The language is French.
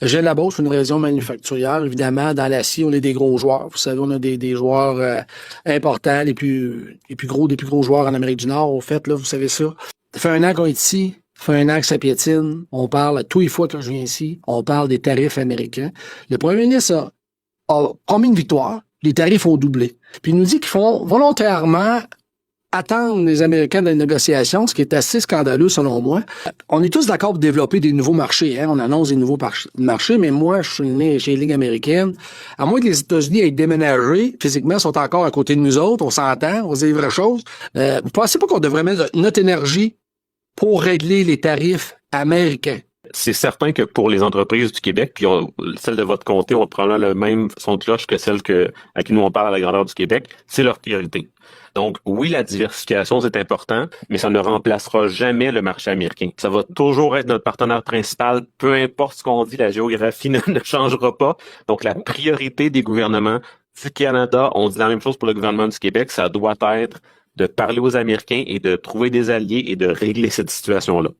Gilles Labauche, une région manufacturière. Évidemment, dans l'acier, on est des gros joueurs. Vous savez, on a des joueurs importants, les plus gros joueurs en Amérique du Nord, au fait, là, vous savez ça. Ça fait un an qu'on est ici. Ça fait un an que ça piétine. On parle, tous les fois que je viens ici, on parle des tarifs américains. Le premier ministre a promis une victoire. Les tarifs ont doublé. Puis il nous dit qu'ils font volontairement attendre les Américains dans les négociations, ce qui est assez scandaleux selon moi. On est tous d'accord pour développer des nouveaux marchés. Hein? On annonce des nouveaux marchés, mais moi, je suis né chez les Ligues américaines. À moins que les États-Unis aient déménagé, physiquement, sont encore à côté de nous autres. On s'entend, on se dit les vraies choses. Vous pensez pas qu'on devrait mettre notre énergie pour régler les tarifs américains? C'est certain que pour les entreprises du Québec, puis celle de votre comté ont probablement le même son de cloche que celle à qui nous on parle à la grandeur du Québec, c'est leur priorité. Donc oui, la diversification, c'est important, mais ça ne remplacera jamais le marché américain. Ça va toujours être notre partenaire principal, peu importe ce qu'on dit, la géographie ne changera pas. Donc la priorité des gouvernements du Canada, on dit la même chose pour le gouvernement du Québec, ça doit être de parler aux Américains et de trouver des alliés et de régler cette situation-là.